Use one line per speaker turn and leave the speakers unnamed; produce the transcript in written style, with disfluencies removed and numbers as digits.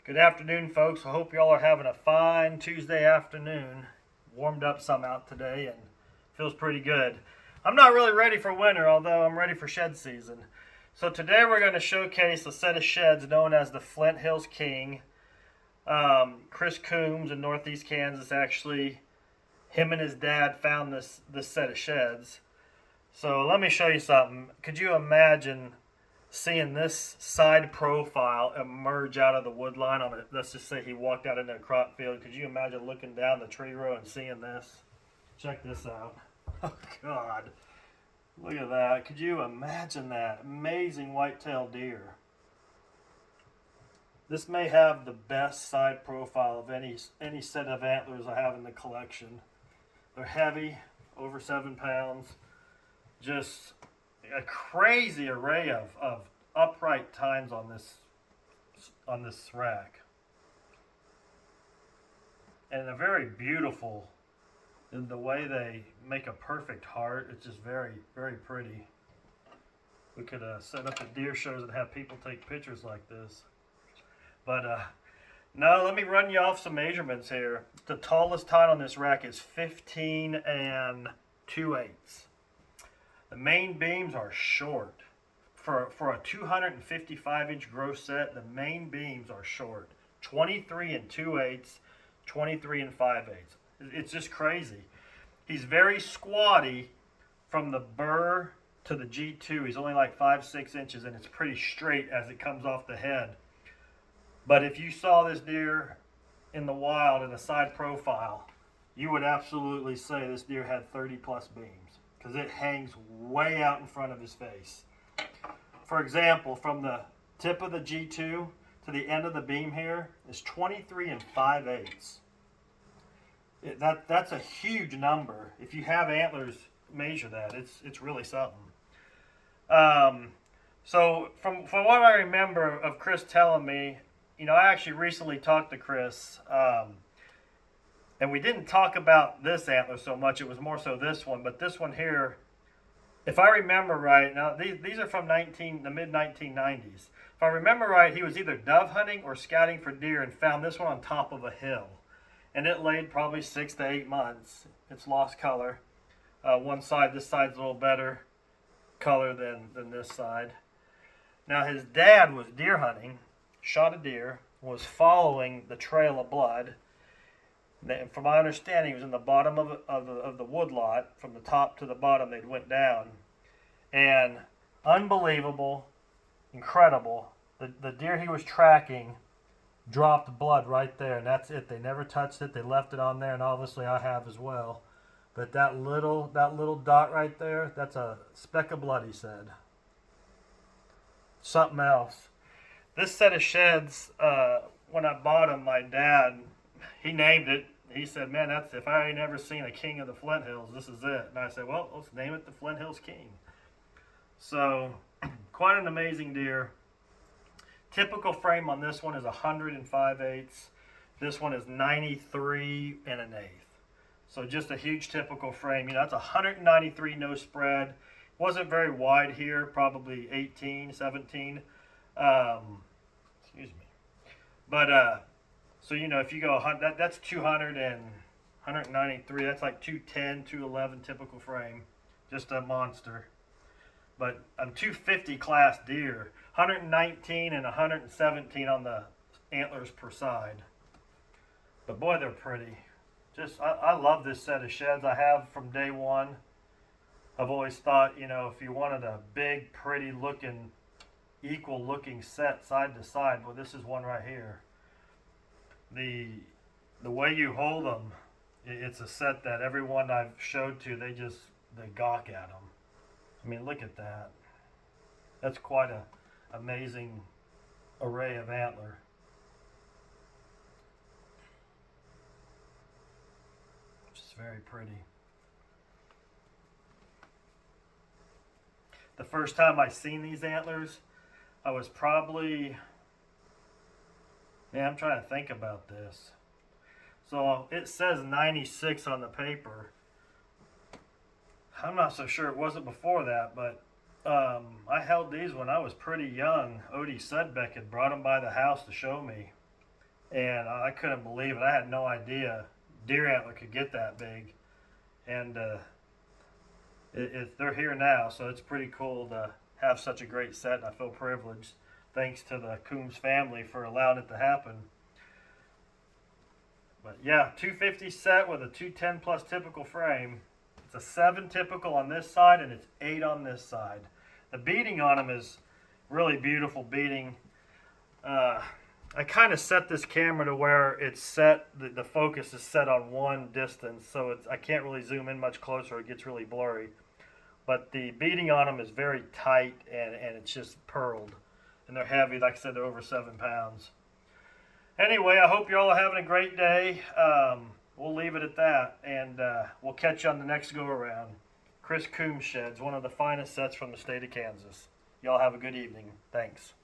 Good afternoon, folks. I hope y'all are having a fine Tuesday afternoon. Warmed up some out today and feels pretty good. I'm not really ready for winter, although I'm ready for shed season. So today we're going to showcase a set of sheds known as the Flint Hills King. Chris Coombs in Northeast Kansas, actually, him and his dad found this set of sheds. So let me show you something. Could you imagine seeing this side profile emerge out of the wood line on it? Let's just say he walked out into a crop field. Could you imagine looking down the tree row and seeing this? Check this out. Oh God, look at that. Could you imagine that? Amazing whitetail deer. This may have the best side profile of any set of antlers I have in the collection. They're heavy, over 7 pounds. Just a crazy array of upright tines on this rack, and a very beautiful in the way they make a perfect heart. It's just very, very pretty. We could set up at deer shows and have people take pictures like this. But no, let me run you off some measurements here. The tallest tine on this rack is 15 and 2/8. The main beams are short. For a 255-inch gross set, the main beams are short. 23 and 2/8, 23 and 5/8. It's just crazy. He's very squatty from the burr to the G2. He's only like 5-6 inches, and it's pretty straight as it comes off the head. But if you saw this deer in the wild in a side profile, you would absolutely say this deer had 30 plus beams, because it hangs way out in front of his face. For example, from the tip of the G2 to the end of the beam here is 23 and 5/8. That's a huge number. If you have antlers, measure that. It's really something. So from what I remember of Chris telling me, I actually recently talked to Chris, and we didn't talk about this antler so much. It was more so this one, but this one here, if I remember right, now these are from the mid 1990's. If I remember right, he was either dove hunting or scouting for deer and found this one on top of a hill, and it laid probably 6 to 8 months. It's lost color. This side's a little better color than this side. Now his dad was deer hunting, shot a deer, was following the trail of blood. From my understanding, it was in the bottom of the wood lot. From the top to the bottom, they went down. And unbelievable, incredible, the deer he was tracking dropped blood right there, and that's it. They never touched it. They left it on there, and obviously I have as well. But that little dot right there, that's a speck of blood, he said. Something else. This set of sheds, when I bought them, my dad, he named it. He said, "Man, if I ain't ever seen a King of the Flint Hills, this is it." And I said, "Well, let's name it the Flint Hills King." So, quite an amazing deer. Typical frame on this one is 100 and 5/8. This one is 93 and 1/8. So just a huge typical frame. That's 193 no spread. Wasn't very wide here, probably 18, 17. Excuse me. But so if you go that's 200 and 193. That's like 210, 211 typical frame. Just a monster. But I'm 250 class deer. 119 and 117 on the antlers per side. But boy, they're pretty. I love this set of sheds. I have from day one. I've always thought, if you wanted a big, pretty looking, equal looking set side to side, well, this is one right here. The way you hold them, it's a set that everyone I've showed to, they gawk at them. I mean, look at that. That's quite a amazing array of antler. Just very pretty. The first time I seen these antlers, I was probably, I'm trying to think about this. So it says 96 on the paper. I'm not so sure it wasn't before that, but I held these when I was pretty young. Odie Sudbeck had brought them by the house to show me. and I couldn't believe it. I had no idea deer antler could get that big, and they're here now, so it's pretty cool to have such a great set, and I feel privileged. Thanks to the Coombs family for allowing it to happen. But yeah, 250 set with a 210 plus typical frame. It's a 7 typical on this side and it's 8 on this side. The beading on them is really beautiful beading. I kind of set this camera to where it's set, the focus is set on one distance, so I can't really zoom in much closer, it gets really blurry. But the beading on them is very tight and it's just pearled. And they're heavy, like I said, they're over 7 pounds. Anyway, I hope you're all having a great day. We'll leave it at that, and we'll catch you on the next go-around. Chris Coombs Sheds, one of the finest sets from the state of Kansas. Y'all have a good evening. Thanks.